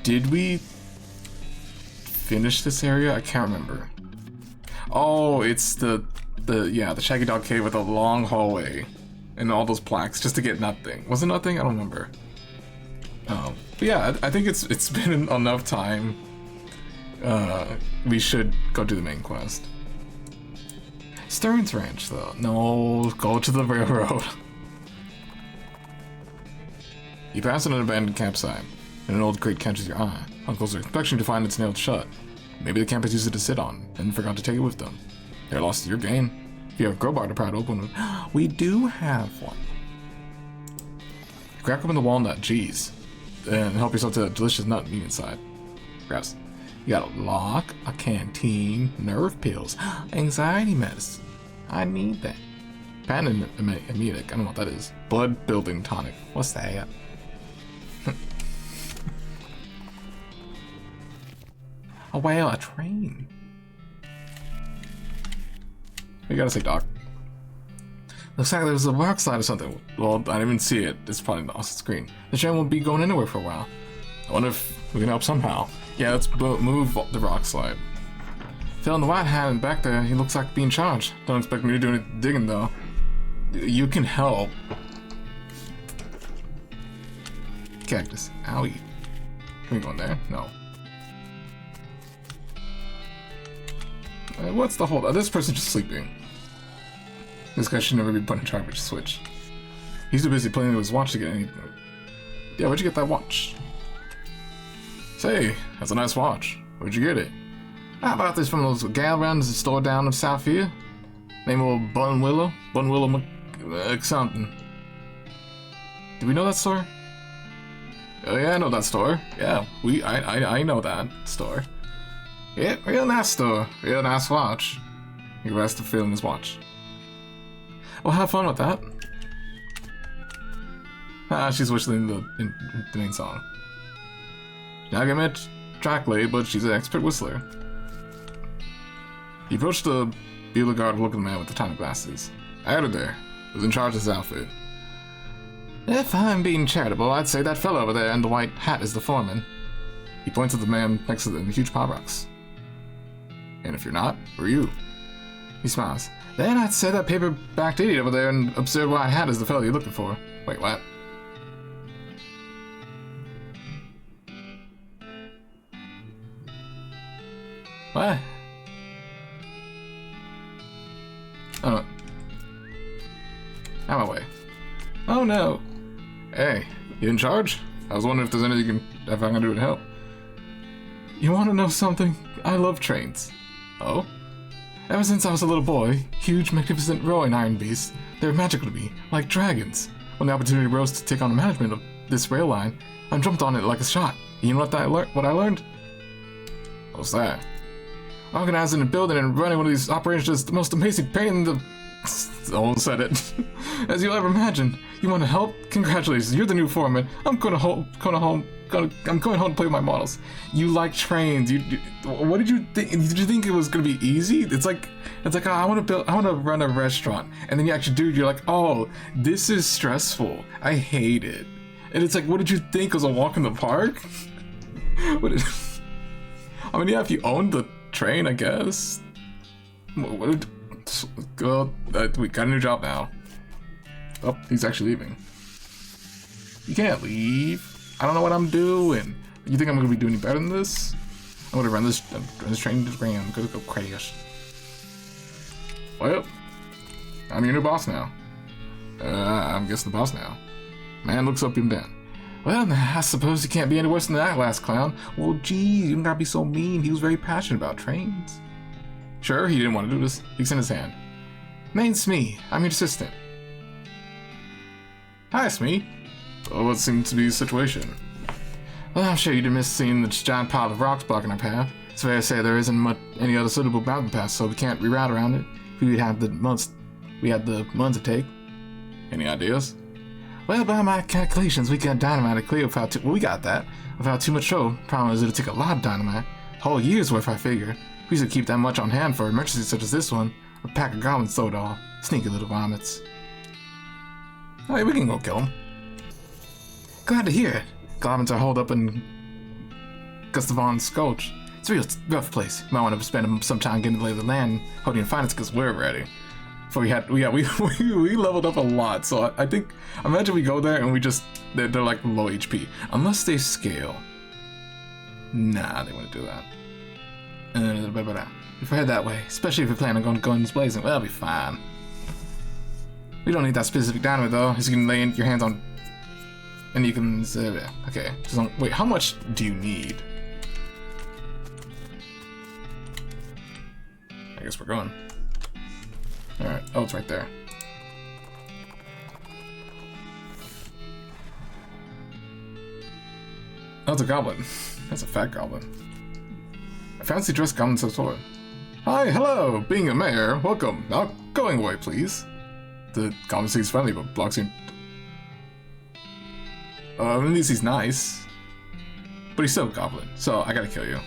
Did we finish this area? I can't remember. Oh, it's the Shaggy Dog Cave with a long hallway and all those plaques just to get nothing. Was it nothing? I don't remember. But yeah, I think it's been enough time. We should go do the main quest. Stern's Ranch, though. No, go to the railroad. You pass an abandoned campsite, and an old crate catches your eye. Uncles are expecting to find it's nailed shut. Maybe the campers used it to sit on, and forgot to take it with them. They're lost to your gain. If you have a crowbar to pry it open, we do have one. Crack open the walnut, jeez, and help yourself to a delicious nut meat inside. Gross. You got a lock, a canteen, nerve pills, anxiety medicine. I need that. Patent emetic, I don't know what that is. Blood building tonic. What's that? A whale, a train. You gotta say, Doc. Looks like there's a rock slide or something. Well, I didn't even see it. It's probably off the screen. The train won't be going anywhere for a while. I wonder if we can help somehow. Yeah, let's move the rock slide. Phil in the white hat and back there, he looks like being charged. Don't expect me to do any digging though. You can help. Cactus. Owie. Can we go in there? No. What's the hold? This person's just sleeping. This guy should never be put in charge of a switch. He's too busy playing with his watch to get anything. Yeah, where'd you get that watch? Say, that's a nice watch. Where'd you get it? How about this from those gal around the store down in South here? Name of Bunwillow? Something. Do we know that store? Oh yeah, I know that store. Yeah, I know that store. Yeah, real nice store. Real nice watch. He rests to fill in his watch. Well, have fun with that. She's whistling the main song. Not gonna met Trackley, but she's an expert whistler. He approached the Beauregard-looking man with the tiny glasses. I had her there. Was in charge of his outfit. If I'm being charitable, I'd say that fellow over there in the white hat is the foreman. He points at the man next to the huge pile box. And if you're not, who are you? He smiles. Then I'd say that paper-backed idiot over there in absurd white hat is the fellow you're looking for. Wait, what? What? Oh. Out of my way. Oh no. Hey, you in charge? I was wondering if there's anything if I can do to help. You want to know something? I love trains. Oh? Ever since I was a little boy, huge, magnificent, roaring iron beasts, they're magical to me, like dragons. When the opportunity arose to take on the management of this rail line, I jumped on it like a shot. You know what I learned? What's that? Organizing and building and running one of these operations is the most amazing pain in the... Almost said it. As you'll ever imagine. You want to help? Congratulations, you're the new foreman. I'm going home to play with my models. You like trains. What did you think? Did you think it was gonna be easy? It's like oh, I want to run a restaurant, and then you actually do. You're like, oh, this is stressful. I hate it. And it's like, what did you think? It was a walk in the park? I mean, yeah, if you owned the train, I guess. Well, we got a new job now. Oh, he's actually leaving. You can't leave. I don't know what I'm doing. You think I'm gonna be doing any better than this? I'm gonna run this train to the ground. I'm gonna go crash. Well, I'm your new boss now. I'm guessing the boss now. Man looks up and down. Well, I suppose you can't be any worse than that last clown. Well, geez, you gotta be so mean. He was very passionate about trains. Sure, he didn't want to do this. He extended his hand. Name's Smee. I'm your assistant. Hi, Smee. Well, what seems to be the situation? Well, I'm sure you didn't miss seeing the giant pile of rocks blocking our path. It's fair to say there isn't any other suitable mountain path, so we can't reroute around it. We had the months to take. Any ideas? Well, by my calculations, we got dynamite to clear without too much trouble. Problem is, it'll take a lot of dynamite. A whole year's worth, I figure. We should keep that much on hand for emergencies such as this one. A pack of goblins throw it all. Sneaky little vomits. Oh, yeah, we can go kill them. Glad to hear it. Goblins are holed up in Gustavon Scourge. It's a real rough place. Might want to spend some time getting the lay of the land, holding your finance because we're ready. So we leveled up a lot. So I think, imagine we go there and we just, they're like low HP. Unless they scale. Nah, they wouldn't do that. If we head that way, especially if we plan on going guns blazing, well, that'll be fine. We don't need that specific dynamite though, as you can lay your hands on, and you can, okay. Wait, how much do you need? I guess we're going. Alright, oh, it's right there. Oh, it's a goblin. That's a fat goblin. A fancy dressed goblin says forward. Hi, hello, being a mayor, welcome. Now, going away, please. The goblin seems friendly, but blocks you. At least he's nice. But he's still a goblin, so I gotta kill you.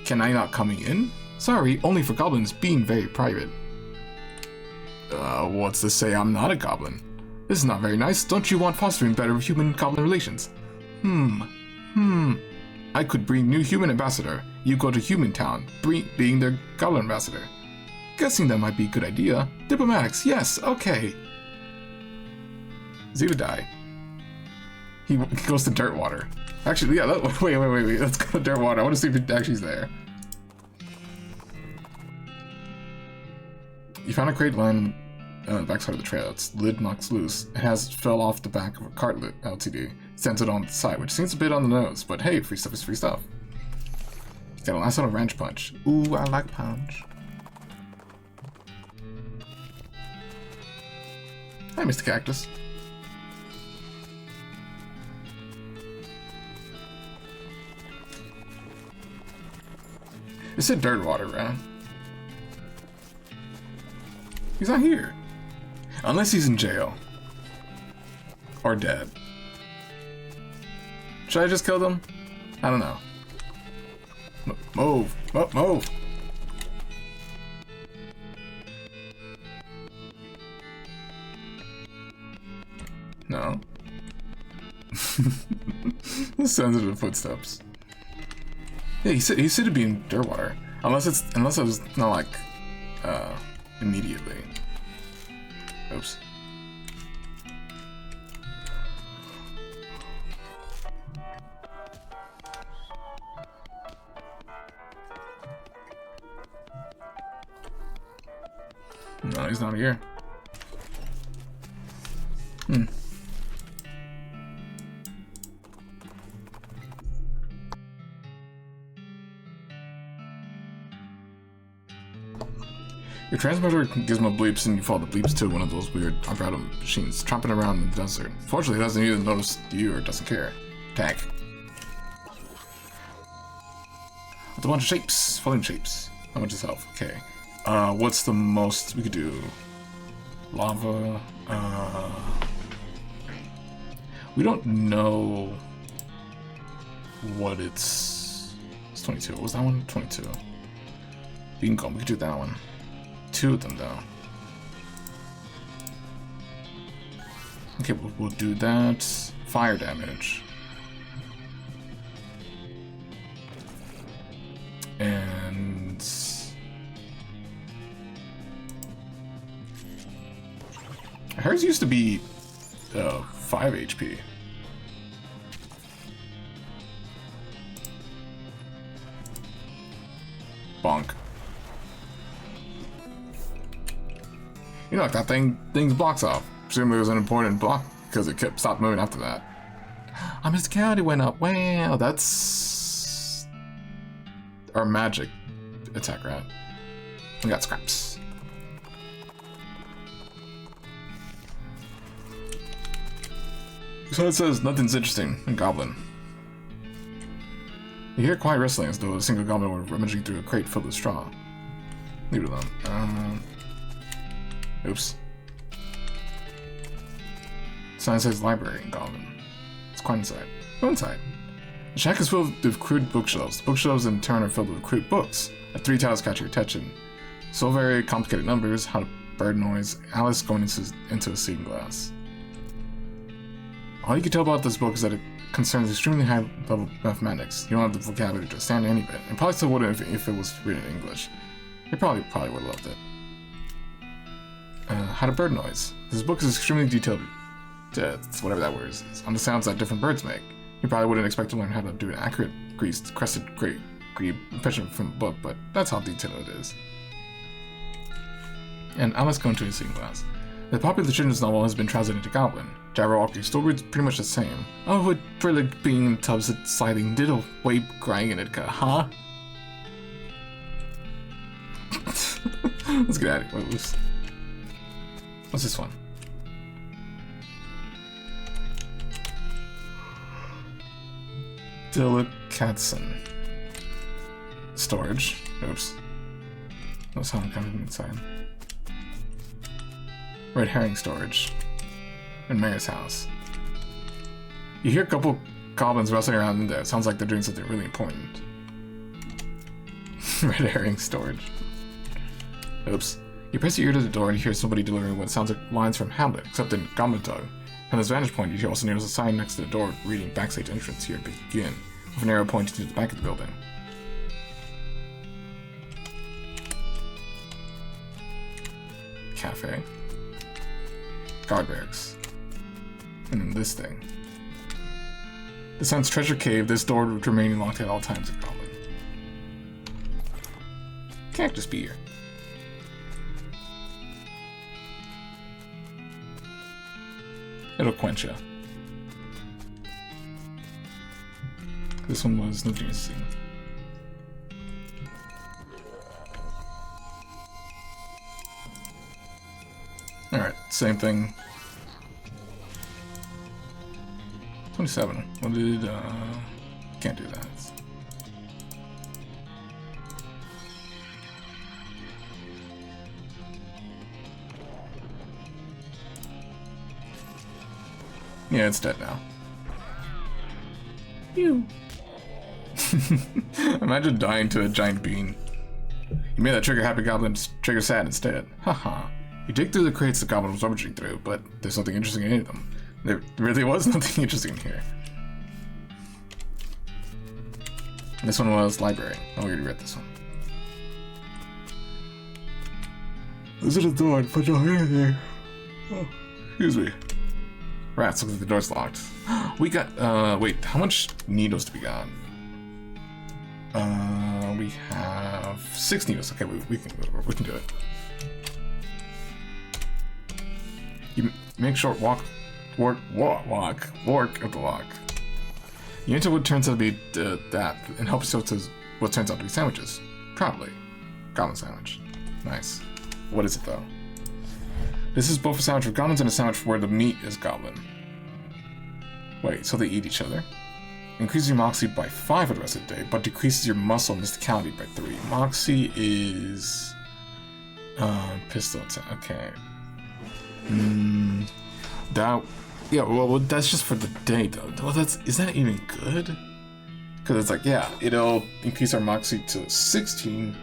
Can I not coming in? Sorry, only for goblins, being very private. What's to say I'm not a goblin? This is not very nice. Don't you want fostering better human-goblin relations? I could bring new human ambassador. You go to Human Town, being their goblin ambassador. Guessing that might be a good idea. Diplomatics, yes, okay. Is he gonna die? He goes to Dirtwater. Actually, yeah, wait. Let's go to Dirtwater. I want to see if it actually is there. You found a crate lying on the backside of the trail. Its lid knocks loose. It has fell off the back of a cart LTD. Centered on the side, which seems a bit on the nose, but hey, free stuff is free stuff. It's got a nice little ranch punch. Ooh, I like punch. Hi, Mr. Cactus. It said Dirtwater, right? He's not here. Unless he's in jail. Or dead. Should I just kill them? I don't know. Move. Move. No. The sounds of the footsteps. Yeah, he said it'd be in Dirtwater. Unless it was not like immediately. Oops. No, he's not here. Your transmitter gizmo bleeps and you follow the bleeps to one of those weird operator machines tromping around in the desert. Fortunately, it doesn't even notice you or doesn't care. Attack. With a bunch of shapes, floating shapes. How much is health? Okay. What's the most we could do? Lava. We don't know what it's 22. What was that one? 22. Bean comb. We could do that one. 2 of them though. Okay, we'll do that. Fire damage. And hers used to be 5 HP. Bonk. You know, like that thing's blocks off. Presumably it was an important block because it stopped moving after that. Our mysticality went up. Wow, that's our magic attack, right? We got scraps. So it says nothing's interesting in Goblin. You hear quiet rustling as though a single goblin were rummaging through a crate filled with straw. Leave it alone. Oops. Sign says library in Goblin. It's quite inside. Go inside. The shack is filled with crude bookshelves. The bookshelves in turn are filled with crude books. 3 tiles catch your attention. So very complicated numbers, how to bird noise, Alice going into a seeing glass. All you can tell about this book is that concerns extremely high level mathematics. You don't have the vocabulary to understand any of it, and probably still wouldn't if it was written in English. You probably would have loved it. How to bird noise. This book is extremely detailed, whatever that word is, on the sounds that different birds make. You probably wouldn't expect to learn how to do an accurate crested grebe impression from a book, but that's how detailed it is. And now let's go into a scene class. The popular children's novel has been translated into Goblin. Jabberwocky still reads pretty much the same. Oh, with Brillig being in tubs at sliding, diddle, wape, crying, and it huh? Let's get out of here. What's this one? Delicatessen. Storage. Oops. No sound coming inside. Red herring storage. In Mayor's house. You hear a couple goblins rustling around in there. It sounds like they're doing something really important. Red herring storage. Oops. You press your ear to the door and you hear somebody delivering what sounds like lines from Hamlet, except in Goblin tongue. From this vantage point, you also notice a sign next to the door reading backstage entrance here begin, with an arrow pointing to the back of the building. Cafe. Guard barracks. And then this thing. The sun's treasure cave, this door would remain locked at all times at Goblin. Can't just be here. It'll quench ya. This one was nothing to see. Alright, same thing. 27. What did, can't do that. Yeah, it's dead now. Ew. Imagine dying to a giant bean. You made that trigger happy goblin trigger sad instead. Haha. You dig through the crates the goblin was rummaging through, but there's nothing interesting in any of them. There really was nothing interesting in here. This one was library. I already read this one. Visit the door and put your hand in there. Oh, excuse me. Rats, looks like the door's locked. We got, wait, how much needles do we got? We have 6 needles. Okay, we can do it. You make short work of the lock. You enter what turns out to be that, and help yourself to what turns out to be sandwiches. Probably. Goblin sandwich. Nice. What is it though? This is both a sandwich for goblins and a sandwich where the meat is goblin. Wait, so they eat each other? Increases your moxie by 5 for the rest of the day, but decreases your muscle mysticality by 3. Moxie is... pistol attack. Okay. That... Yeah, well, that's just for the day, though. Well, is that even good? Because it's like, yeah, it'll increase our moxie to 16.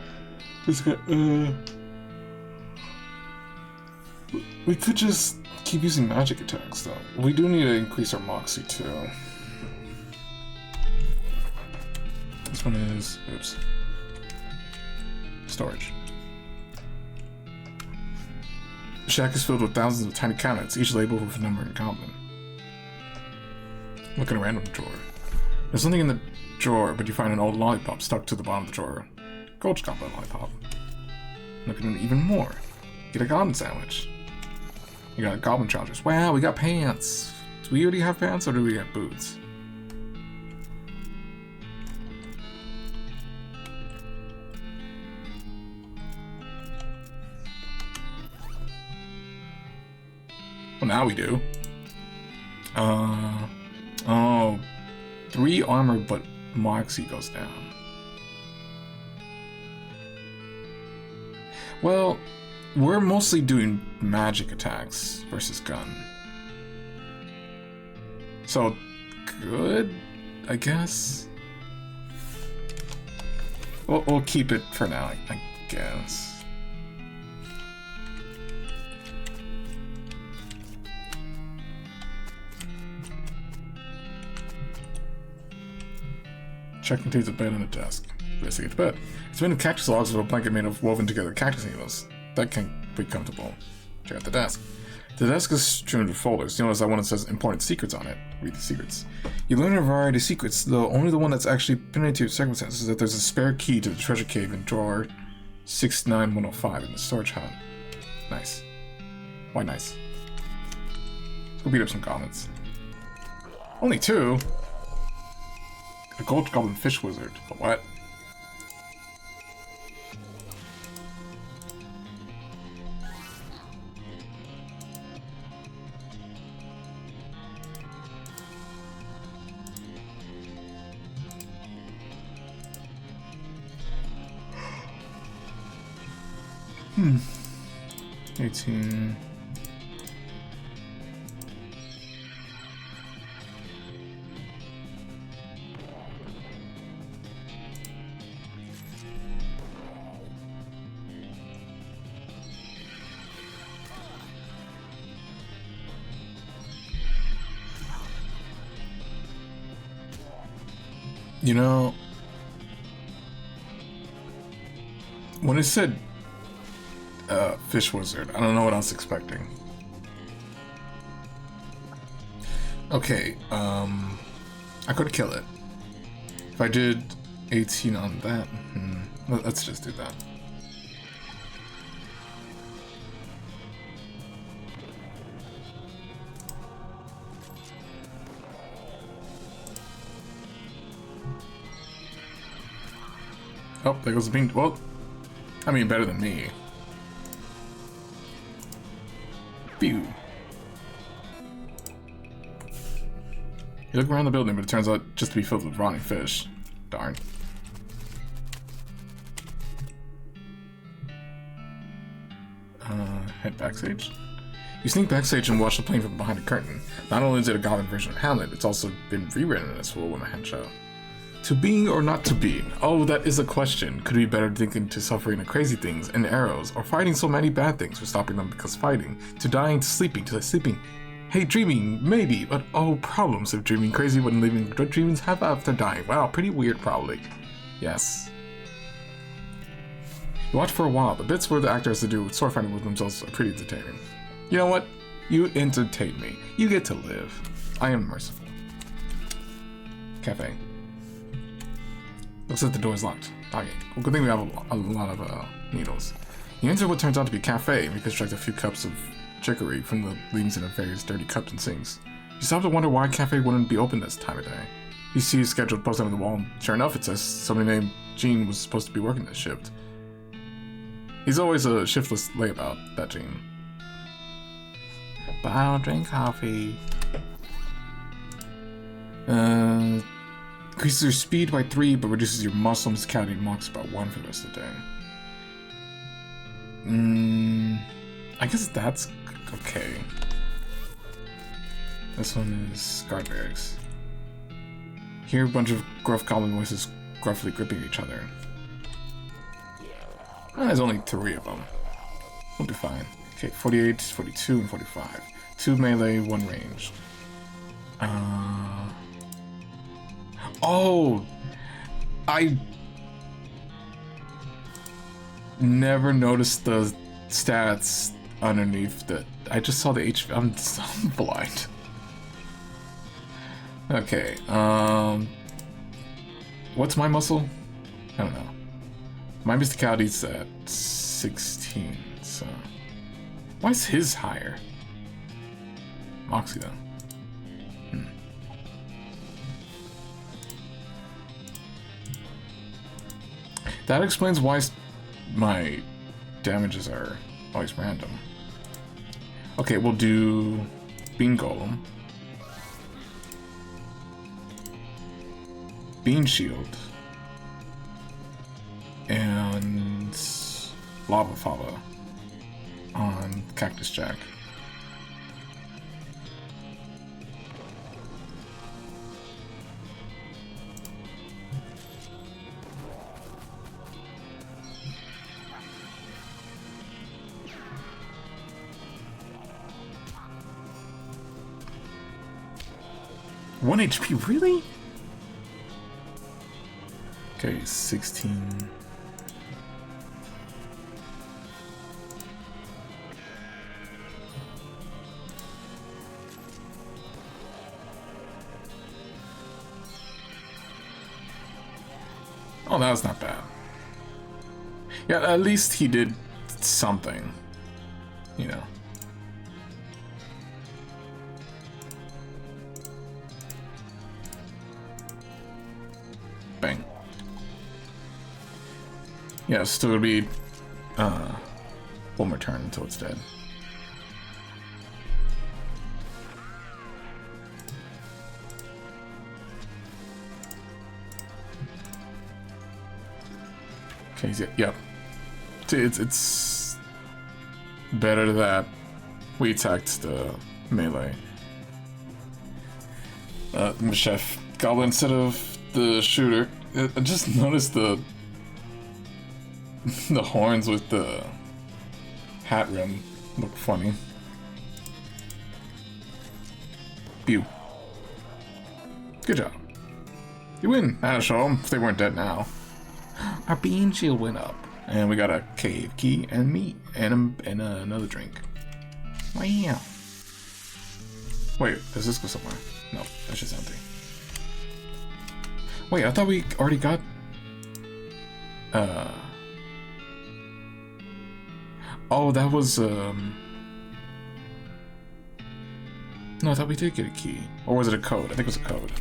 We could just keep using magic attacks, though. We do need to increase our moxie, too. This one is... oops. Storage. The shack is filled with thousands of tiny cabinets, each labeled with a number in common. Look in a random drawer. There's something in the drawer, but you find an old lollipop stuck to the bottom of the drawer. Gold goblin lollipop. Look at it even more. Get a goblin sandwich. You got goblin trousers. Wow, we got pants. Do we already have pants, or do we have boots? Well, now we do. Oh, 3 armor, but moxie goes down. Well, we're mostly doing magic attacks versus gun. So, good, I guess. We'll keep it for now, I guess. Check contains a bed and a desk. Investigate the bed. It's made of cactus logs with a blanket made of woven together cactus needles. That can't be comfortable. Check out the desk. The desk is strewn with folders. You notice that one that says important secrets on it. Read the secrets. You learn a variety of secrets, though only the one that's actually pertinent to your circumstances is that there's a spare key to the treasure cave in drawer 69105 in the storage hut. Nice. Why nice? Let's go beat up some goblins. Only 2? A gold goblin fish wizard. But what? Hmm. 18. You know, when it said fish wizard, I don't know what I was expecting. Okay, I could kill it. If I did 18 on that, let's just do that. Oh, there goes the bean. Well, I mean, better than me. Pew. You look around the building, but it turns out just to be filled with rotting fish. Darn. Head backstage. You sneak backstage and watch the plane from behind a curtain. Not only is it a goblin version of Hamlet, it's also been rewritten in its full woman show. To being or not to being? Oh, that is a question. Could it be better thinking to suffering the crazy things and arrows, or fighting so many bad things for stopping them because fighting, to dying to sleeping? Hey, dreaming, maybe, but oh, problems of dreaming crazy when living what dreams have after dying. Wow, pretty weird, probably. Yes. You watch for a while. The bits where the actor has to do with sword fighting with themselves are pretty entertaining. You know what? You entertain me. You get to live. I am merciful. Cafe. Looks like the door is locked. Okay, well, good thing we have a lot of needles. You enter what turns out to be a cafe and reconstruct a few cups of chicory from the leavings in the various dirty cups and sinks. You stop to wonder why a cafe wouldn't be open this time of day. You see a scheduled post on the wall, and sure enough, it says somebody named Gene was supposed to be working this shift. He's always a shiftless layabout, that Gene. But I don't drink coffee. Increases your speed by 3, but reduces your muscle and physicality and marks about 1 for the rest of the day. I guess that's okay. This one is guard barracks. Hear a bunch of gruff goblin voices gruffly gripping each other. There's only 3 of them. We'll be fine. Okay, 48, 42, and 45. 2 melee, 1 range. Oh! I never noticed the stats underneath that. I just saw the HP. I'm blind. Okay, what's my muscle? I don't know. My mysticality's at 16, so... Why is his higher? Moxie, though. That explains why my damages are always random. Okay, we'll do Bean Golem. Bean Shield. And Lava Fava on Cactus Jack. One HP, really? Okay, 16. Oh, that was not bad. Yeah, at least he did something, you know. Bang. Yeah, still gonna be one more turn until it's dead. Okay, yep. It's better that we attacked the melee. Chef Goblin instead of the shooter. I just noticed the horns with the hat rim look funny. Pew. Good job. You win. I had to show them if they weren't dead now. Our bean shield went up. And we got a cave key and meat and another drink. Wow. Wait, does this go somewhere? No, that's just empty. Wait, I thought we already got... Oh, that was, No, I thought we did get a key. Or was it a code? I think it was a code.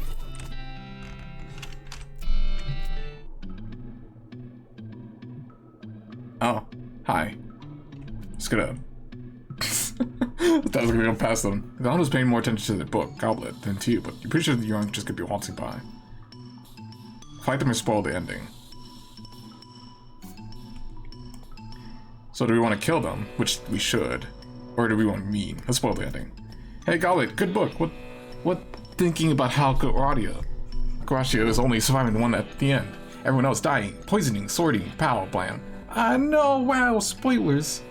Oh, hi. Just gonna... I thought I was gonna go past them. The was paying more attention to the book, Goblet, than to you, but you're pretty sure that you aren't just gonna be waltzing by. Fight them or spoil the ending. So do we want to kill them, which we should, or do we want mean? Let's spoil the ending. Hey, Goblet, good book. What thinking about how Horatio is only surviving one at the end. Everyone else dying, poisoning, sorting, pow, blam. I know, wow, spoilers.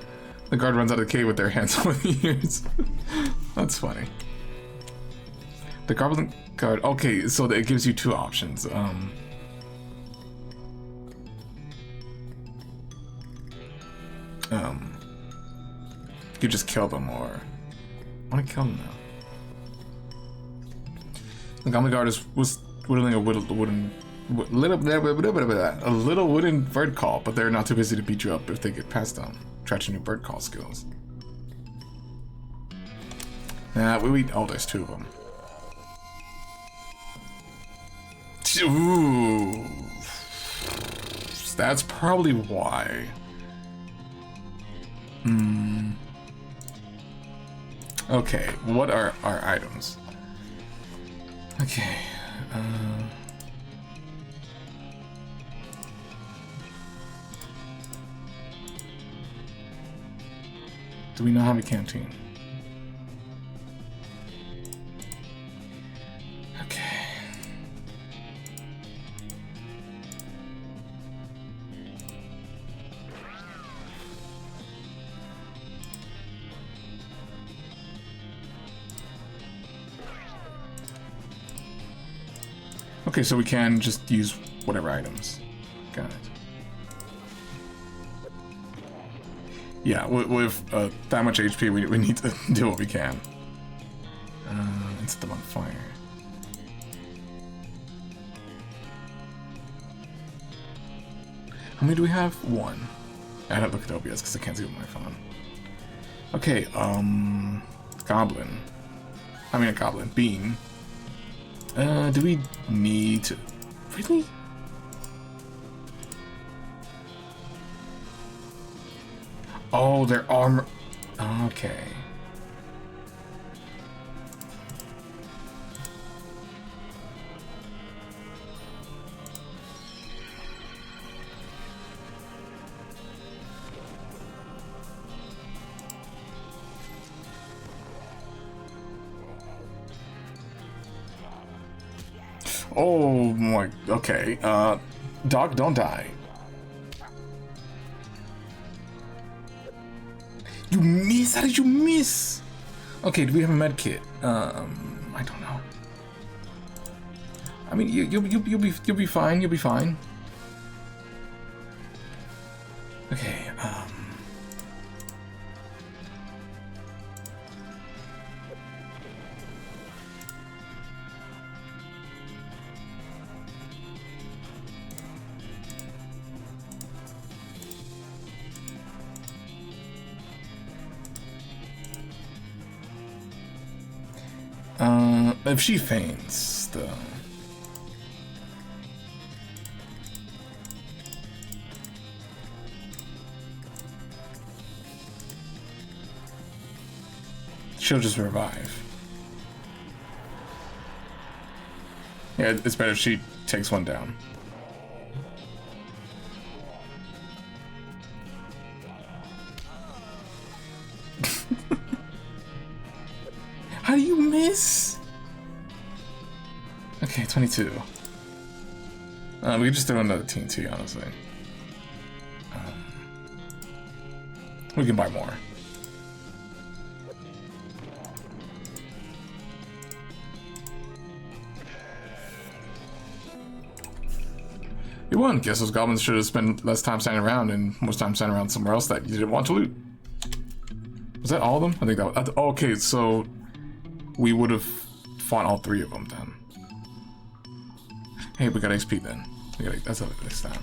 The guard runs out of the cave with their hands over the ears. That's funny. The Goblin guard, okay, so it gives you two options. You just kill them, or I want to kill them now. The Goblin guard was whittling a little wooden bird call, but they're not too busy to beat you up if they get past them. Try your new bird call skills. Nah, oh, there's two of them. Ooh, that's probably why. Okay, what are our items? Okay, do we not have a canteen? Okay. Okay, so we can just use whatever items. Got it. Yeah, with that much HP, we need to do what we can. Set them on fire. How many do we have? One. I had to look at OBS because I can't see it with my phone. Okay, Goblin. I mean a Goblin. Bean. Do we need to... Really? Oh, their armor... Okay. Oh my... Okay, Dog, don't die. You miss? How did you miss? Okay, do we have a med kit? I don't know. I mean, you'll be fine. You'll be fine. Okay, if she faints, though. She'll just revive. Yeah, it's better if she takes one down. How do you miss? Okay, 22. We could just throw another TNT, honestly. We can buy more. You won. Guess those goblins should have spent less time standing around and more time standing around somewhere else that you didn't want to loot. Was that all of them? I think that was... Okay, so... we would have fought all three of them then. Hey, we got XP then. We got, that's how this down.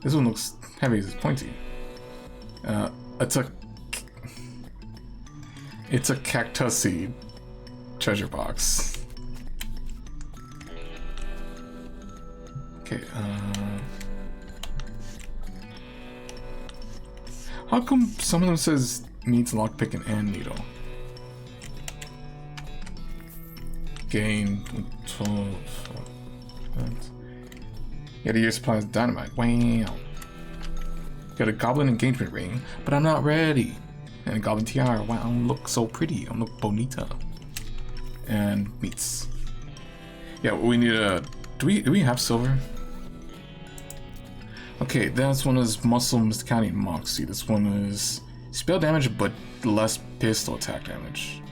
This one looks heavy as it's pointy. It's a cactus seed treasure box. Okay, how come some of them says needs lockpicking and needle? Gain 12. Get a year's supply of dynamite. Wow. Got a goblin engagement ring, but I'm not ready. And a goblin tiara. Wow, I look so pretty. I look bonita. And meats. Yeah, we need a. Do we have silver? Okay, that's one is muscle, mysticality, and moxie. This one is spell damage, but less pistol attack damage.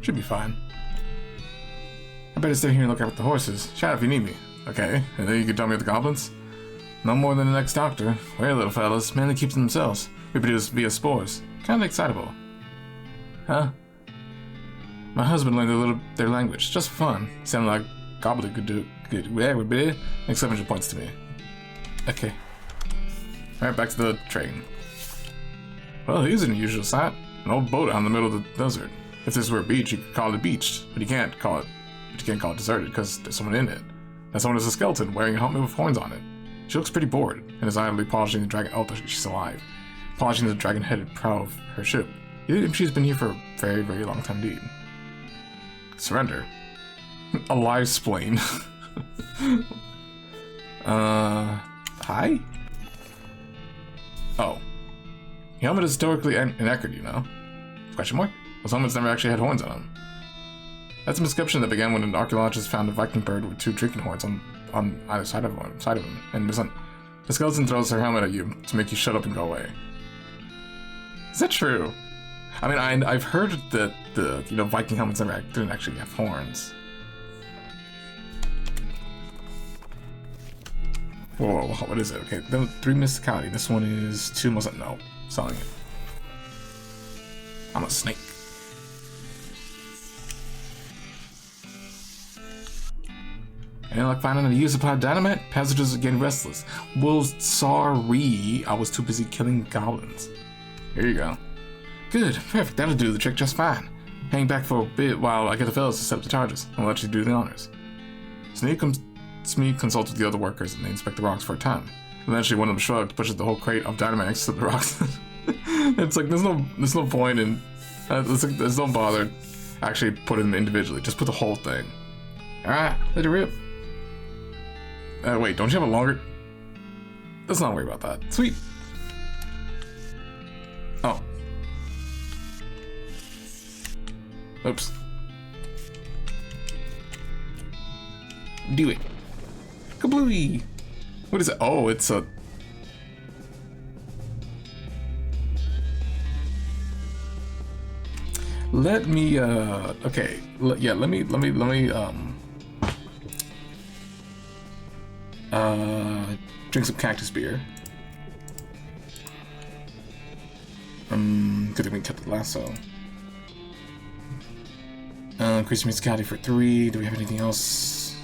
Should be fine. I better stay here and look out with the horses. Shout if you need me. Okay, and then you can tell me with the goblins? No more than the next doctor. We're little fellas, mainly keep to themselves. Reproduce via spores. Kind of excitable. Huh? My husband learned their language, just for fun. Sounded like gobbler could do good. Make 700 points to me. Okay. Alright, back to the train. Well, here's an unusual sight. An old boat out in the middle of the desert. If this were a beach, you could call it a beach, but you can't call it deserted because there's someone in it. That someone is a skeleton wearing a helmet with horns on it. She looks pretty bored, and is idly polishing the dragon. Oh, she's alive. Polishing the dragon-headed prow of her ship. You think she's been here for a very, very long time indeed. Surrender. A live splain. Hi? Oh. The helmet is historically inaccurate, you know? Question mark? Those helmets never actually had horns on them. That's a misconception that began when an archaeologist found a Viking bird with two drinking horns on either side of him. And the skeleton throws her helmet at you to make you shut up and go away. Is that true? I mean, I've heard that the Viking helmets didn't actually have horns. Whoa, what is it? Okay, 3 mysticality. This one is 2 most. No, selling it. I'm a snake. And like finding a use supply of dynamite, passengers are getting restless. Well, sorry, I was too busy killing goblins. Here you go. Good, perfect, that'll do the trick just fine. Hang back for a bit while I get the fellows to set up the charges. I'll let you do the honors. Smee consults with the other workers and they inspect the rocks for a time. Eventually one of them shrugged, pushes the whole crate of dynamite next to the rocks. It's like, there's no point in... there's no bother. actually put them individually. Just put the whole thing. Alright, let it rip. Wait, don't you have a longer... Let's not worry about that. Sweet. Oh. Oops. Do it. Kablooey! What is it? Oh, it's a... Let me, okay. Yeah, let me, drink some cactus beer. Good thing we kept the lasso. Increase musicality for 3. Do we have anything else?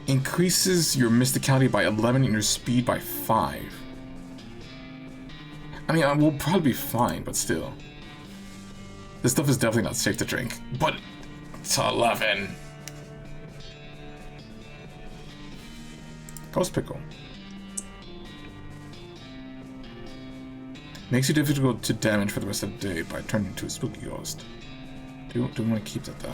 Increases your mysticality by 11 and your speed by 5. I mean, we'll probably be fine, but still. This stuff is definitely not safe to drink, but it's 11. Ghost Pickle. Makes you difficult to damage for the rest of the day by turning into a spooky ghost. Do we want to keep that though?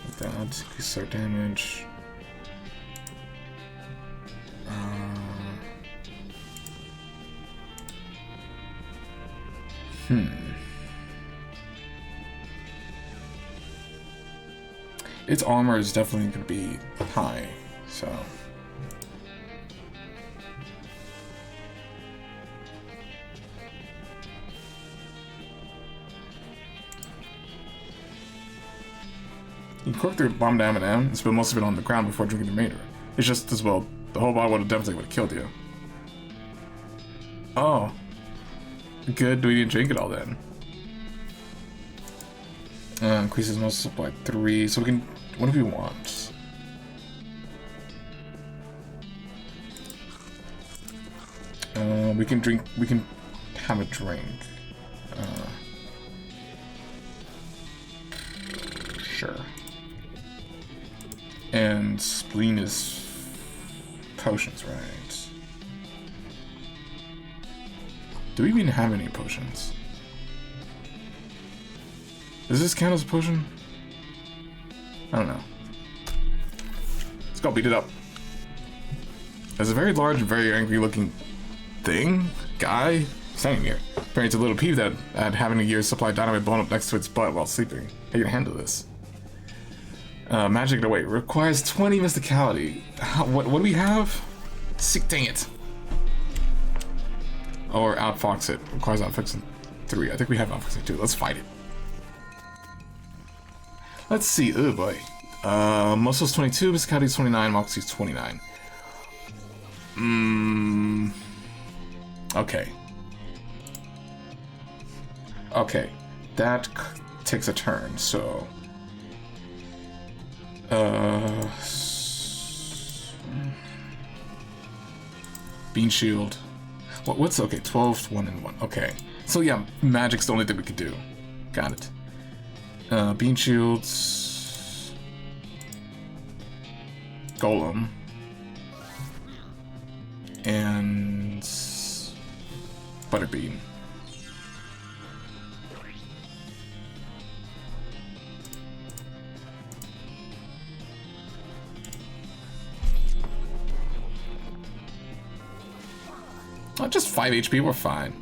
Like that, increase our damage. Its armor is definitely going to be high, so... You cork the bomb down and spill most of it on the ground before drinking the remainder. It's just as well, the whole bottle would have definitely killed you. Oh. Good, we didn't drink it all then. Increases most supply 3, so we can... What do we want? We can drink... We can have a drink. Sure. And spleen is... potions, right? Do we even have any potions? Does this count as a potion? I don't know. Let's go beat it up. There's a very large and very angry looking thing, guy, standing here. Apparently it's a little peeve that at having a year's supply of dynamite blown up next to its butt while sleeping. How you gonna handle this? Magic it away. Requires 20 mysticality. What do we have? Dang it. Or outfox it. Requires outfoxing 3. I think we have outfoxing 2. Let's fight it. Let's see. Oh boy. Muscle's 22, mysticality's 29, moxie's 29. Okay. Okay. That takes a turn, so... Bean Shield. What's... Okay, 12, 1, and 1. Okay. So yeah, magic's the only thing we could do. Got it. Bean Shields... Golem. And... Butterbean. Oh, just 5 HP, we're fine.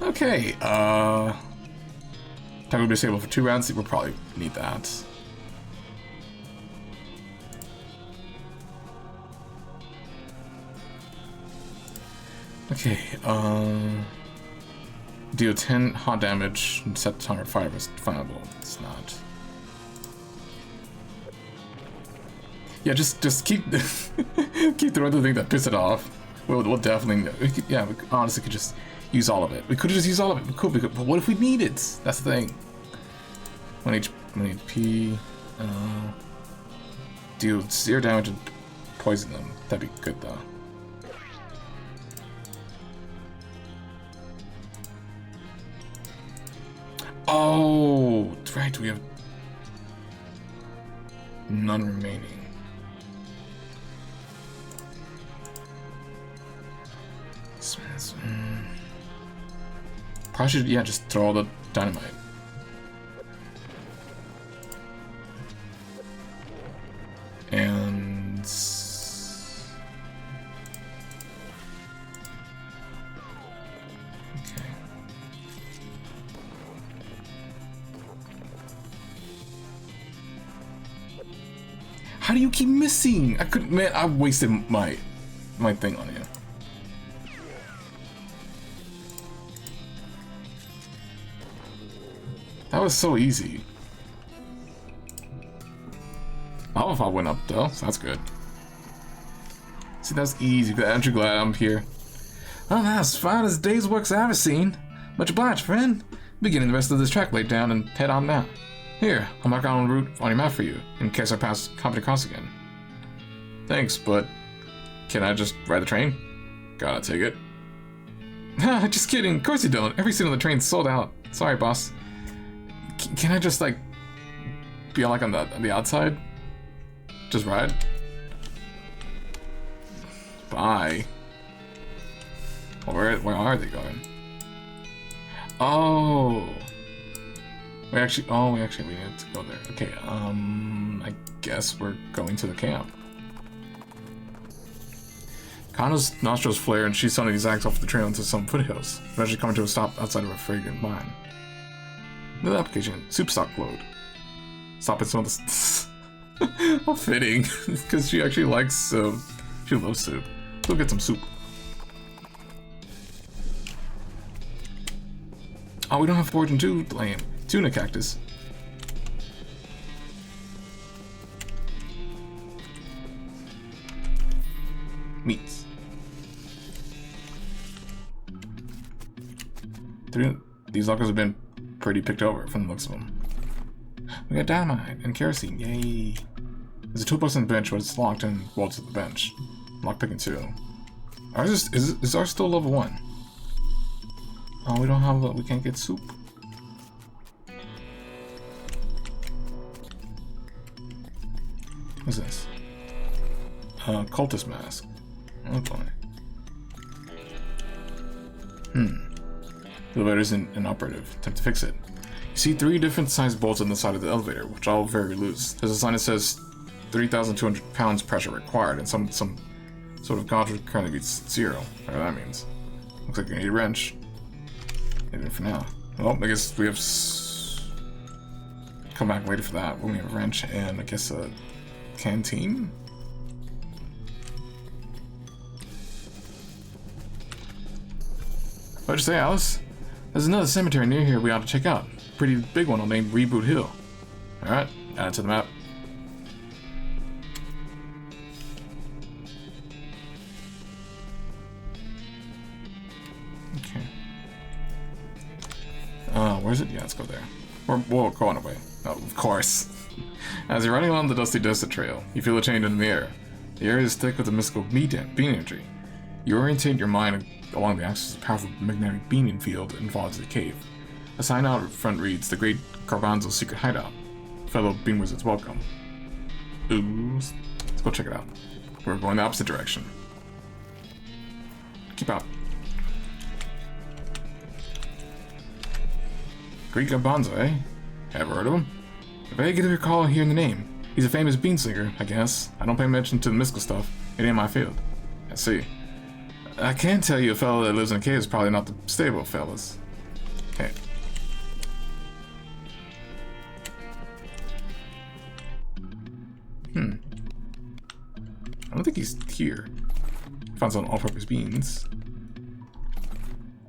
Okay, time to be disabled for 2 rounds. We'll probably need that. Okay, deal 10 hot damage and set the timer fire was fireable. It's not. Yeah, just keep keep the other thing that pissed it off. We'll definitely. Yeah, we honestly could just use all of it. We could have just used all of it. We could, but what if we need it? That's the thing. 1 HP. Deal 0 damage and poison them. That'd be good though. Oh, right, we have none remaining. Probably should, yeah, just throw all the dynamite. And okay. How do you keep missing? I couldn't, man, I wasted my thing on you. That was so easy. Alpha went up though, so that's good. See, that's easy. Aren't you glad I'm here? Oh, that's fine as day's work's I've ever seen. Much obliged, friend. Beginning the rest of this track laid down and head on now. Here, I'll mark out a route on your map for you, in case I come across again. Thanks, but can I just ride the train? Gotta take it. Just kidding, of course you don't. Every seat on the train's sold out. Sorry, boss. Can I just, like, be like on the outside? Just ride? Bye. Where are they going? Oh. We actually need to go there. Okay, I guess we're going to the camp. Kana's nostrils flare and she suddenly zags off the trail into some foothills, eventually coming to a stop outside of a fragrant mine. New application, soup stock load. Stop at some of the... How fitting, because she actually likes soup. She loves soup. Go get some soup. Oh, we don't have fortune too, lame. Tuna cactus. Meats. These lockers have been pretty picked over from the looks of them. We got dynamite and kerosene, yay! There's a toolbox on the bench, but it's locked and bolted to the bench. Lockpicking too. Is ours still level 1? Oh, we don't have, we can't get soup. What's this? Cultist mask. Oh boy. The elevator isn't inoperative. Time to fix it. You see 3 different sized bolts on the side of the elevator, which are all very loose. There's a sign that says 3,200 pounds pressure required, and some sort of gauge currently beats 0. Whatever that means. Looks like you need a wrench. Maybe for now. Well, I guess we have come back later for that. We'll need a wrench and I guess a canteen? What'd you say, Alice? There's another cemetery near here we ought to check out. Pretty big one named Reboot Hill. Alright, add it to the map. Okay. Where's it? Yeah, let's go there. We'll go on our way. Oh, of course. As you're running along the dusty desert trail, you feel a change in the air. The air is thick with a mystical beam energy. You orientate your mind along the axis of a powerful magnetic beaming field and fall into the cave. A sign out front reads, "The Great Garbanzo's Secret Hideout. Fellow Beam Wizards welcome." Ooh, let's go check it out. We're going the opposite direction. Keep out. Great Garbanzo, eh? Ever heard of him? If I get to recall hearing the name. He's a famous bean slinger, I guess. I don't pay attention to the mystical stuff. It ain't my field. I see. I can tell you a fellow that lives in a cave is probably not the stable fellas. Okay. I don't think he's here. Found some all-purpose beans.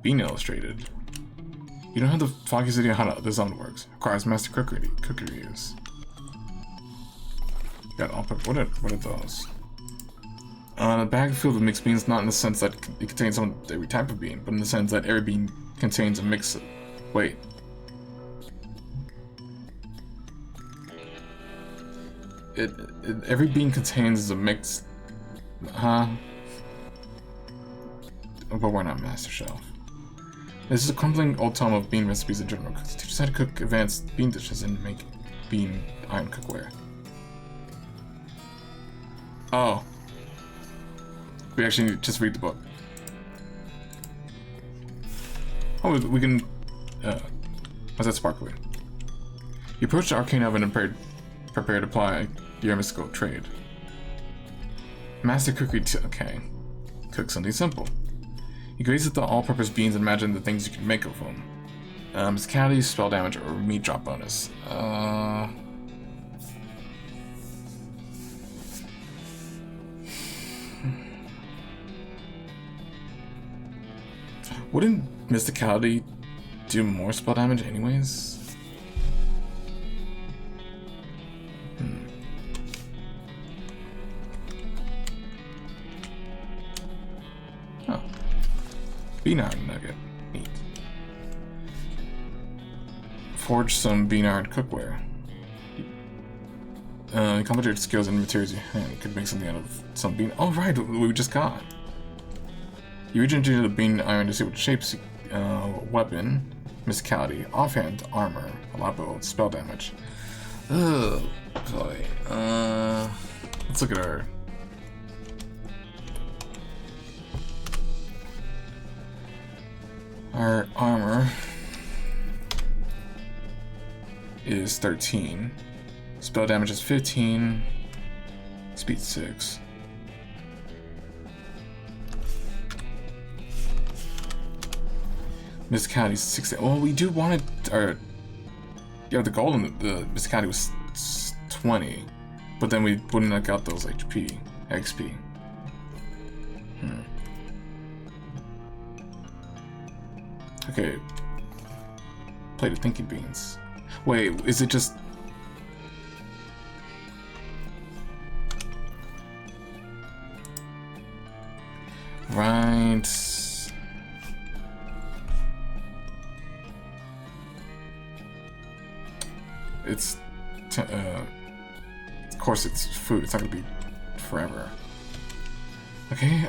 Bean illustrated. You don't have the foggiest idea how the zone works. Requires master cookery use. Got all-purpose. What are those? A bag filled with mixed beans, not in the sense that it contains every type of bean, but in the sense that every bean contains a mix of... Wait. Every bean contains a mix... Huh? But we're not Master Shelf. This is a crumbling old tome of bean recipes and general cooks. Teach us how to cook advanced bean dishes and make bean iron cookware. Oh. We actually need to just read the book. Oh, we can... what's that sparkly? You approach the arcane oven and prepare to apply your mystical trade. Master cookery okay. Cook something simple. You gaze at the all-purpose beans and imagine the things you can make of them. Physicality, spell damage, or meat drop bonus. Wouldn't mysticality do more spell damage anyways? Oh. Bean iron nugget. Neat. Forge some bean iron cookware. Complicated skills and materials you could make something out of some bean. Oh, right, we just got. You reach into the bean iron to see what shapes weapon, mysticality, offhand, armor, a lot of spell damage. Oh boy. Let's look at our armor is 13. Spell damage is 15. Speed 6. Mysticality is 16. Well, we do want it. Or, yeah, the goal in the Mysticality was 20, but then we wouldn't have got those XP. Okay. Plated thinking beans. Wait, is it just? Right. It's, of course it's food, it's not gonna be forever. Okay,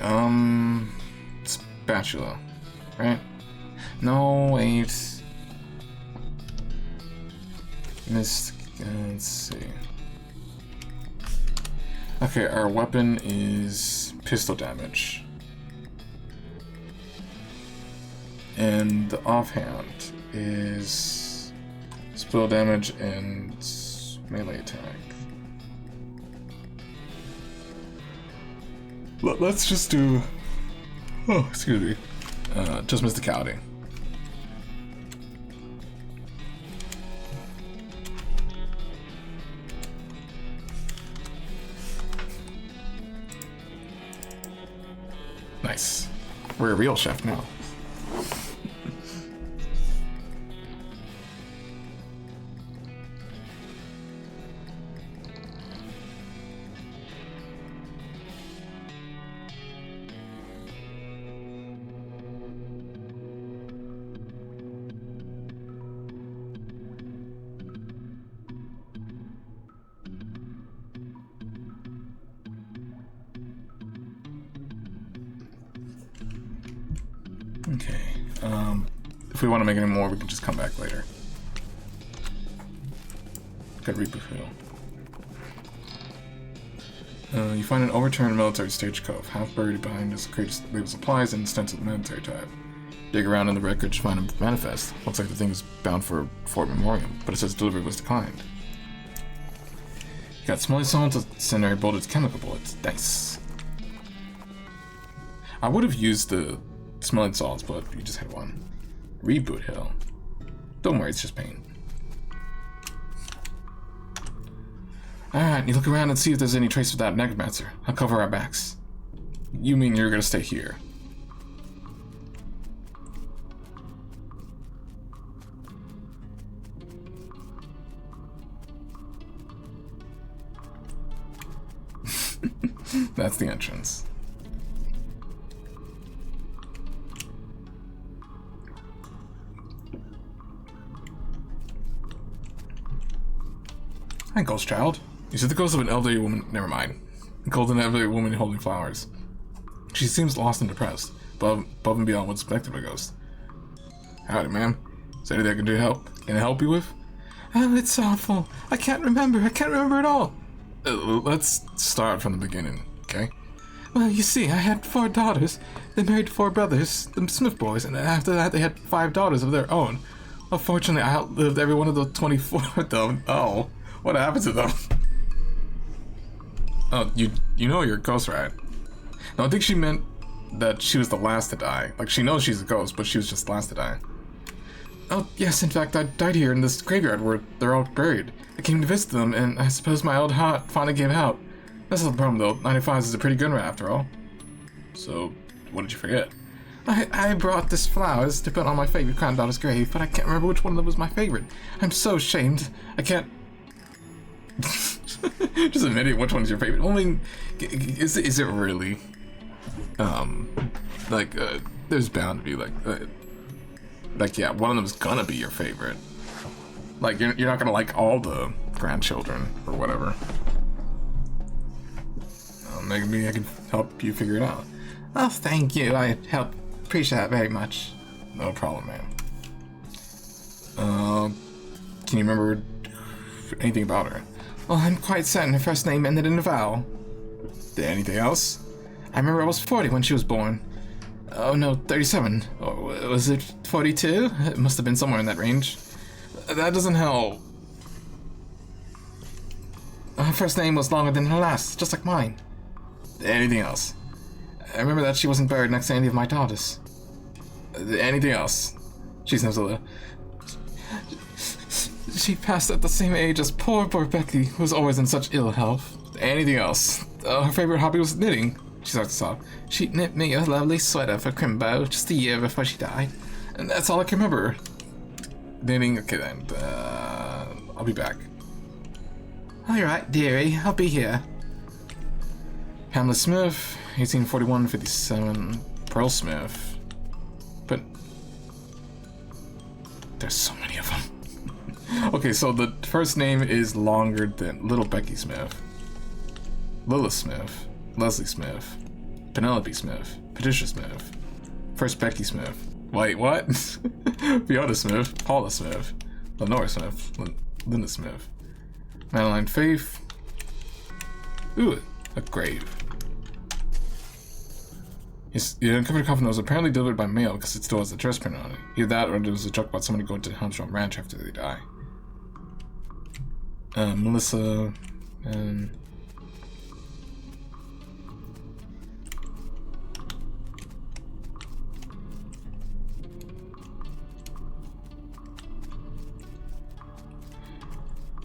spatula, right? No, wait. Let's see. Okay, our weapon is pistol damage. And the offhand is spell damage and melee attack. Let's just do... Oh, excuse me. Just mysticality. Nice. We're a real chef now. Okay, if we want to make any more, we can just come back later. Good reboot wheel. You find an overturned military stage cove, half buried behind this crate labeled supplies and stenciled military type. Dig around in the wreckage, find a manifest. Looks like the thing is bound for Fort Memoriam, but it says delivery was declined. You got smelly salts, incendiary bullets, chemical bullets. Nice. I would have used the smelling salts, but you just had one. Reboot hill. Don't worry, it's just paint. Alright, you look around and see if there's any trace of that necromancer. I'll cover our backs. You mean you're gonna stay here? That's the entrance. Hi, ghost child. You see the ghost of an elderly woman. Never mind. Called an elderly woman holding flowers. She seems lost and depressed, above and beyond what's expected of a ghost. Howdy, ma'am. Is there anything I can do to help? Can I help you with? Oh, it's awful. I can't remember at all. Let's start from the beginning, okay? Well, you see, I had 4 daughters. They married 4 brothers, the Smith boys, and after that they had 5 daughters of their own. Unfortunately, I outlived every one of the 24 of them. Oh, what happened to them? Oh, you know you're a ghost, right? No, I think she meant that she was the last to die. Like, she knows she's a ghost, but she was just the last to die. Oh, yes, in fact, I died here in this graveyard where they're all buried. I came to visit them, and I suppose my old heart finally gave out. That's not the problem, though. 95 is a pretty good one, after all. So, what did you forget? I brought this flowers to put on my favorite granddaughter's grave, but I can't remember which one of them was my favorite. I'm so ashamed. I can't... Just admit it, which one's your favorite? I mean, is it really? There's bound to be, yeah, one of them's gonna be your favorite. Like, you're not gonna like all the grandchildren, or whatever. Maybe I can help you figure it out. Oh, thank you. I appreciate that very much. No problem, man. Can you remember anything about her? Well, I'm quite certain her first name ended in a vowel. Anything else? I remember I was 40 when she was born. Oh no, 37. Or was it 42? It must have been somewhere in that range. That doesn't help. Her first name was longer than her last, just like mine. Anything else? I remember that she wasn't buried next to any of my daughters. Anything else? She's no. She passed at the same age as poor Becky, who was always in such ill health. Anything else? Her favorite hobby was knitting. She started to sob. She knit me a lovely sweater for Crimbo just a year before she died. And that's all I can remember. Knitting, okay then. I'll be back. Alright, dearie, I'll be here. Pamela Smith, 1841-57. Pearl Smith. But there's so many of them. Okay, so the first name is longer than Little Becky Smith, Lilith Smith, Leslie Smith, Penelope Smith, Patricia Smith, First Becky Smith. Wait, what? Fiona Smith, Paula Smith, Lenora Smith, Linda Smith, Madeline Faith. Ooh, a grave. You uncovered a coffin that was apparently delivered by mail because it still has the address printed on it. Either that or there was a joke about somebody going to the Helmstrom Ranch after they die. Melissa and...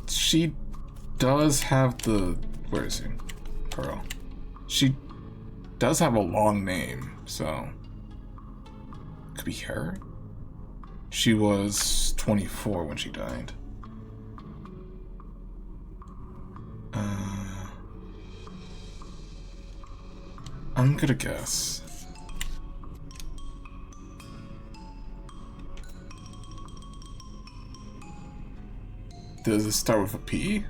She does have the... Where is he? Pearl. She does have a long name, so... Could be her? She was 24 when she died. I'm gonna guess. Does it start with a P?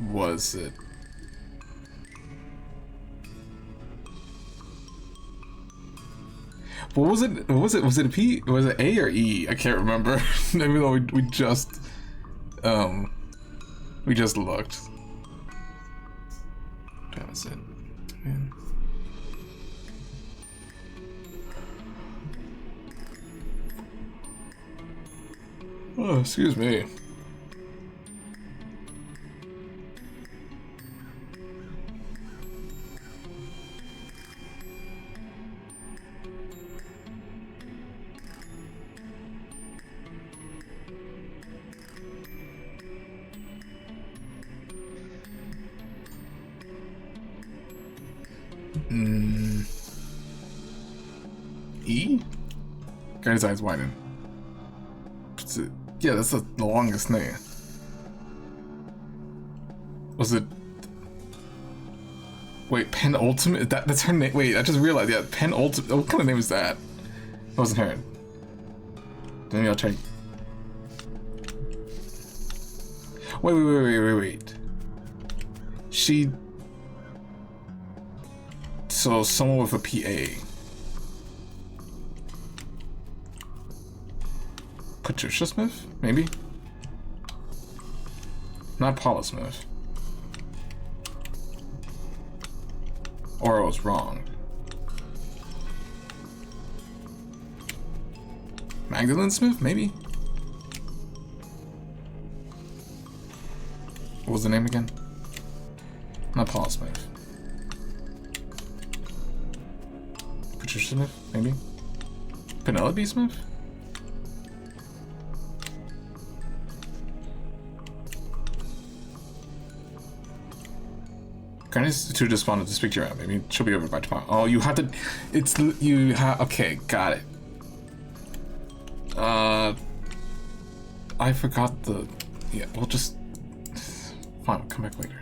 Was it? What was it? What was it? Was it a P? Was it A or E? I can't remember. Even though we just looked. That was it. Man. Oh, excuse me. E? Guy's eyes widen. Yeah, that's the longest name. Was it? Wait, penultimate? That's her name. Wait, I just realized. Yeah, penultimate. What kind of name is that? It wasn't her. Then I'll try. Wait. She. So someone with a PA. Patricia Smith? Maybe? Not Paula Smith. Or I was wrong. Magdalene Smith? Maybe? What was the name again? Not Paula Smith. Patricia Smith? Maybe? Penelope Smith? Granny's too despondent to speak to you out. Maybe she'll be over by tomorrow. Oh, you have to. It's. You have. Okay, got it. I forgot the. Yeah, we'll just. Fine, we'll come back later.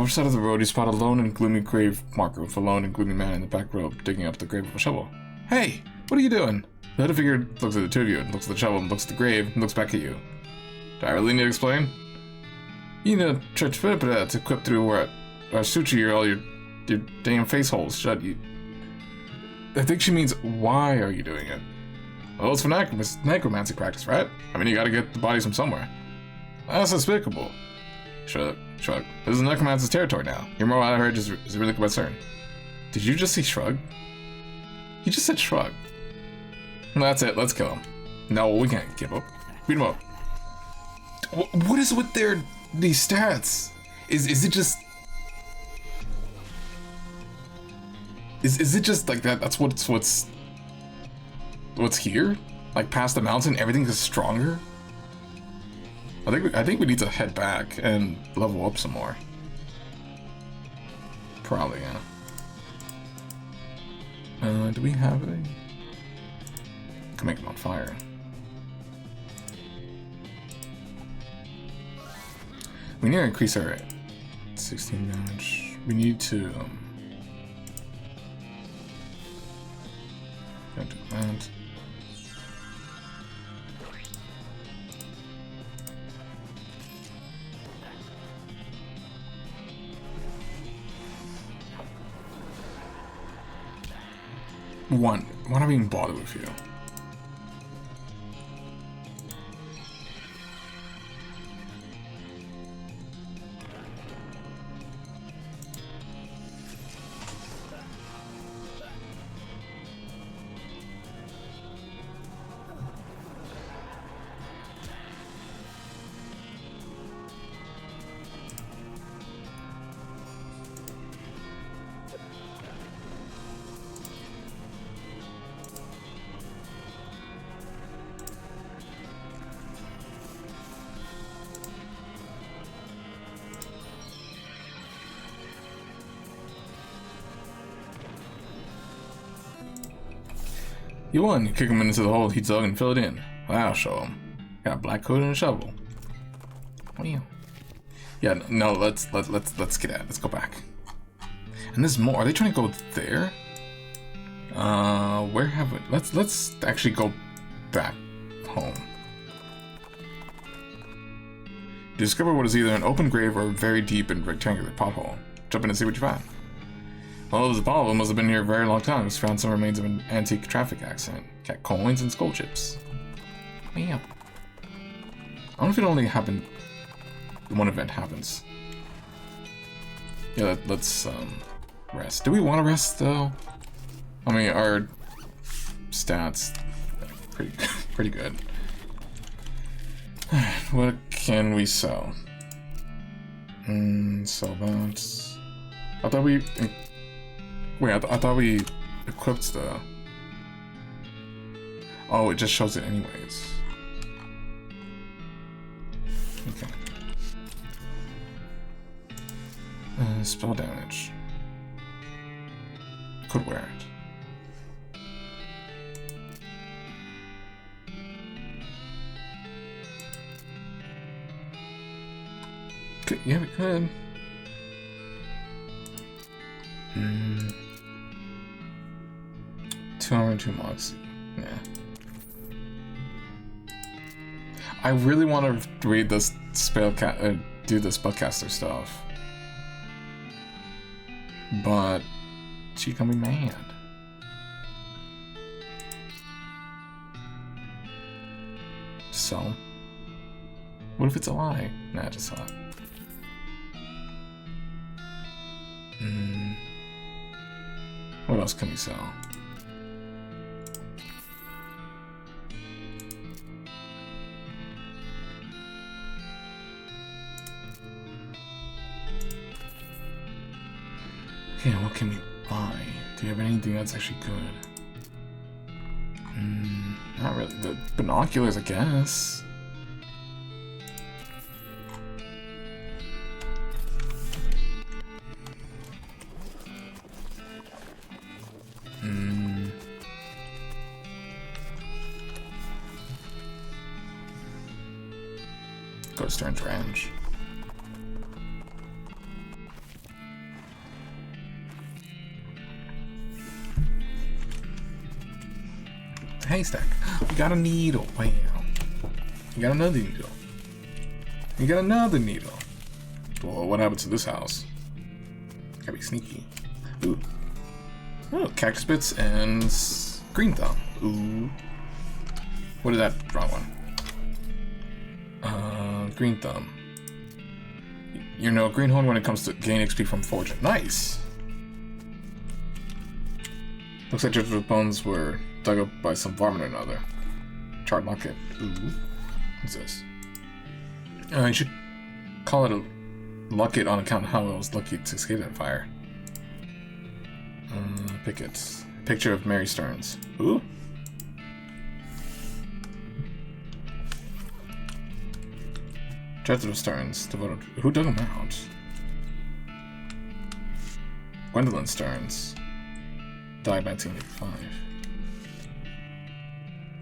Which side of the road you spot a lone and gloomy grave marker with a lone and gloomy man in the back row digging up the grave with a shovel. Hey, what are you doing? The head figure looks at the two of you, and looks at the shovel, and looks at the grave, and looks back at you. Do I really need to explain? You need a church vertebra to equip through or suture all your damn face holes shut. You. I think she means, why are you doing it? Well, it's for necromancy practice, right? I mean, you gotta get the bodies from somewhere. That's despicable. Shrug. This is necromancer's territory now. Your moral I heard is really concerned. Did you just say shrug? You just said shrug. That's it, let's kill him. No, we can't give up. Beat him up. What is with these stats? Is it just... Is it just like that? That's what's here? Like past the mountain, everything is stronger? I think we need to head back and level up some more. Probably, yeah. Do we have a... Can make them on fire. We need to increase our 16 damage. We need to don't do that. One, why not even bother with you? You won. You kick him into the hole he dug and fill it in. Wow, show him. Got a black coat and a shovel. Wow. Yeah, no, let's get at it. Let's go back. And there's more. Are they trying to go there? Where have we? Let's actually go back home. You discover what is either an open grave or a very deep and rectangular pothole. Jump in and see what you find. Well, the pothole must have been here a very long time. It's found some remains of an antique traffic accident. Cat coins and skull chips. Yeah. I wonder if it only happened. One event happens. Yeah, let's rest. Do we want to rest though? I mean, our stats pretty good. What can we sell? Sell that. I thought we. Wait, I thought we equipped the. Oh, it just shows it anyways. Okay. Spell damage. Could wear it. Yeah, we could. 2 armor, 2 moxie. Yeah. I really want to read this do the spellcaster stuff, but she can be mad. sell them? What if it's a lie? Nah, just sell it. What else can we sell? Okay, what can we buy? Do you have anything that's actually good? Not really. The binoculars, I guess. Go to Stern's Ranch. Haystack. We got a needle. Wow. You got another needle. You got another needle. Well, what happened to this house? Gotta be sneaky. Ooh. Oh, cactus bits and green thumb. Ooh. What is that? Wrong one. Green thumb. You know, greenhorn when it comes to gain XP from fortune. Nice. Looks like Judge's bones were dug up by some varmint or another. Charred locket. Ooh. What's this? You should call it a locket on account of how I was lucky to escape that fire. Pickets. Picture of Mary Stearns. Ooh. Judge Stearns. Devoted. Who dug him out? Gwendolyn Stearns. Died 1985.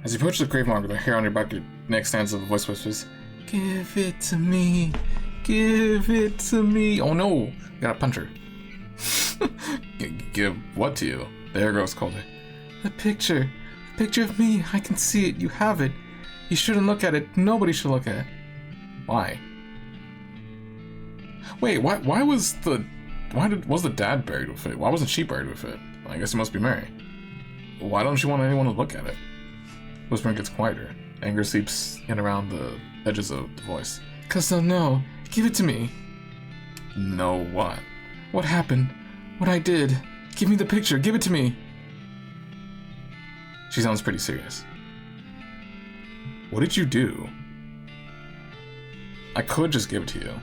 As you approach the grave marker, the hair on your back, your neck stands up, a voice whispers, "Give it to me. Give it to me." Oh no! You gotta punch her. Give what to you? The hair grows colder. The picture. The picture of me. I can see it. You have it. You shouldn't look at it. Nobody should look at it. Why? Wait, why was the dad buried with it? Why wasn't she buried with it? I guess it must be Mary. Why don't she want anyone to look at it? Whispering gets quieter. Anger seeps in around the edges of the voice. 'Cause they'll know. Give it to me. Know what? What happened? What I did? Give me the picture. Give it to me. She sounds pretty serious. What did you do? I could just give it to you.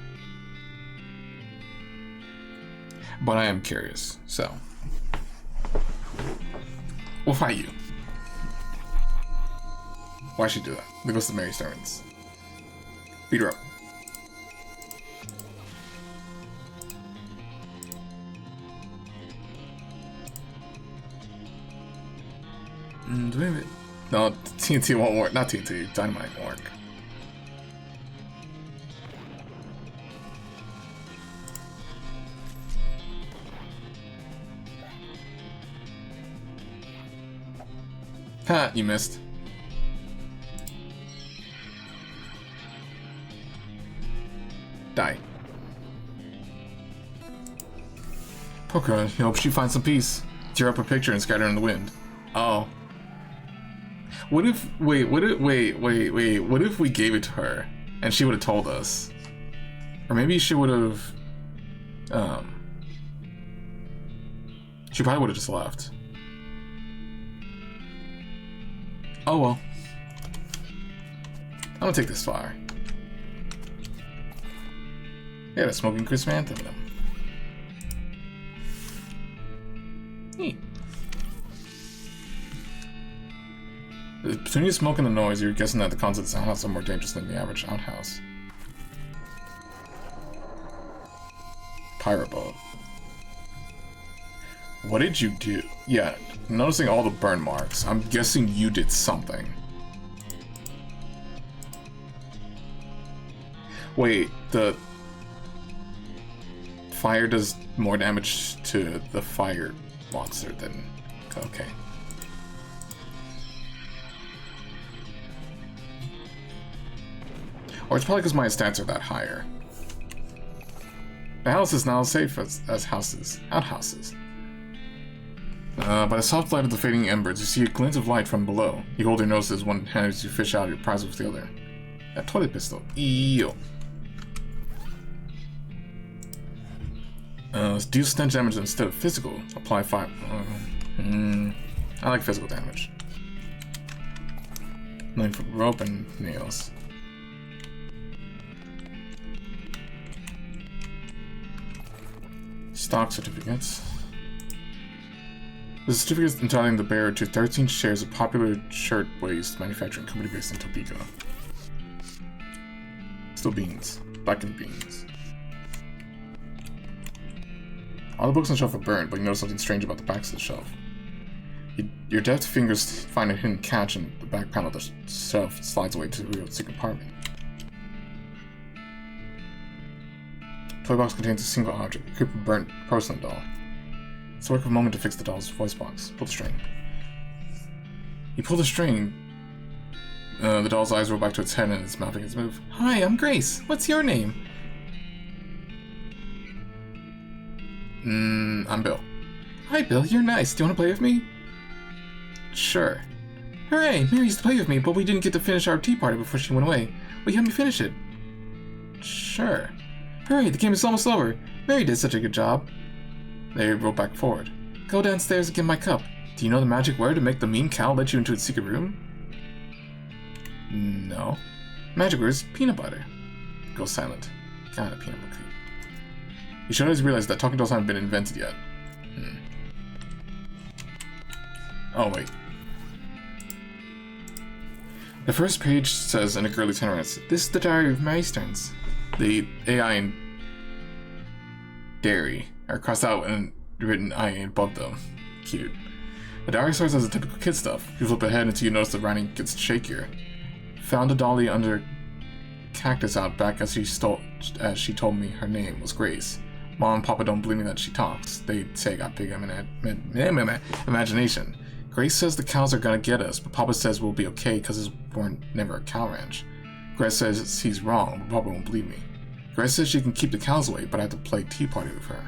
But I am curious, so we'll fight you. Why'd she do that? There goes to Mary Stearns. Beat her up. Do we have it? No, TNT won't work. Not TNT, dynamite won't work. Ha, you missed. Die. Poke her, he hopes she finds some peace. Tear up a picture and scatter in the wind. Oh. What if, wait, what if we gave it to her and she would have told us? Or maybe she would have, she probably would have just left. Oh well. I'm gonna take this fire. Yeah, the smoking chrysanthemum. Neat. Between the smoke and the noise, you're guessing that the contents of the outhouse are more dangerous than the average outhouse. Pirate boat. What did you do? Yeah, noticing all the burn marks. I'm guessing you did something. Wait, the fire does more damage to the fire monster than... Okay. Or it's probably because my stats are that higher. The house is now as safe as outhouses. By the soft light of the fading embers, you see a glint of light from below. You hold your nose as one hand as you fish out your prize with the other. That toilet pistol. Ew. Deal stench damage instead of physical. Apply 5. I like physical damage. 9 for rope and nails. Stock certificates. The certificate entitling the bearer to 13 shares of popular shirtwaist manufacturing company based in Topeka. Still beans. Blackened beans. All the books on the shelf are burned, but you notice something strange about the backs of the shelf. Your deft fingers find a hidden catch in the back panel of the shelf slides away to the real secret compartment. The toy box contains a single object, a creepy burnt porcelain doll. It's worth a moment to fix the doll's voice box. Pull the string. You pull the string. The doll's eyes roll back to its head and its mouth begins to move. Hi, I'm Grace. What's your name? I'm Bill. Hi, Bill. You're nice. Do you want to play with me? Sure. Hooray! Mary used to play with me, but we didn't get to finish our tea party before she went away. Will you help me finish it? Sure. Hooray! The game is almost over. Mary did such a good job. They roll back forward. Go downstairs and get my cup. Do you know the magic word to make the mean cow let you into its secret room? No. Magic word is peanut butter. Go silent. Got it, peanut butter. You should always realize that talking dolls haven't been invented yet. Oh, wait. The first page says in a girly tenor, "This is the diary of Mary Stearns." The AI and dairy are crossed out and written I above them. Cute. The diary starts as a typical kid stuff. You flip ahead until you notice the writing gets shakier. Found a dolly under cactus out back as she told me her name was Grace. Mom and Papa don't believe me that she talks. They say I got big imagination. Grace says the cows are gonna get us, but Papa says we'll be okay because we're never a cow ranch. Grace says he's wrong, but Papa won't believe me. Grace says she can keep the cows away, but I have to play tea party with her.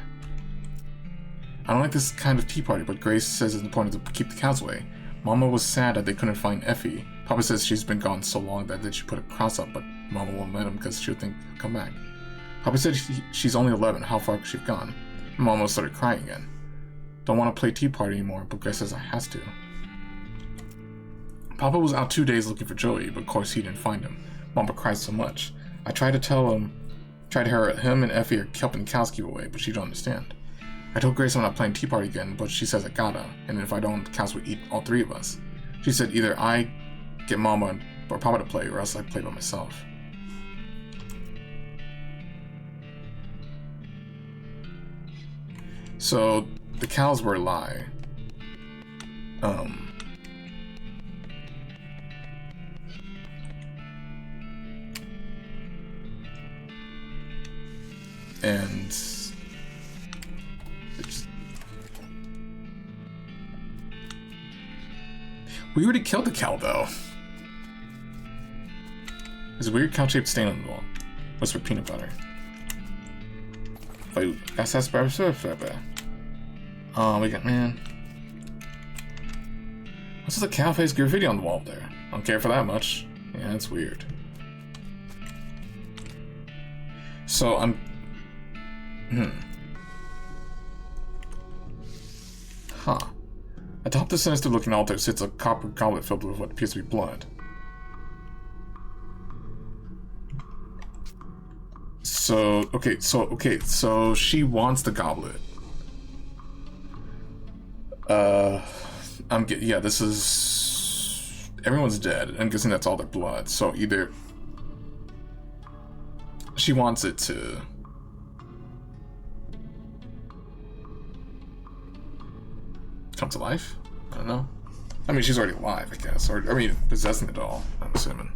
I don't like this kind of tea party, but Grace says it's important to keep the cows away. Mama was sad that they couldn't find Effie. Papa says she's been gone so long that they should put a cross up, but Mama won't let him because she'll think he'll come back. Papa said she's only 11, how far could she have gone? Mama started crying again. Don't want to play tea party anymore, but Grace says I has to. Papa was out 2 days looking for Joey, but of course he didn't find him. Mama cried so much. I tried to him and Effie are helping cows keep away, but she don't understand. I told Grace I'm not playing tea party again, but she says I gotta, and if I don't, the cows will eat all 3 of us. She said either I get Mama or Papa to play, or else I play by myself. So, the cows were a lie. And we already killed the cow, though. There's a weird cow-shaped stain on the wall. What's for peanut butter? Food. Oh, we got, man. What's with the cow face graffiti on the wall there? I don't care for that much. Yeah, that's weird. So, Huh. Atop the sinister-looking altar sits a copper goblet filled with what appears to be blood. So she wants the goblet. Yeah, this is... Everyone's dead. I'm guessing that's all their blood. So either... She wants it to... come to life? I don't know. I mean, she's already alive, I guess. Or, I mean, possessing the doll, I'm assuming.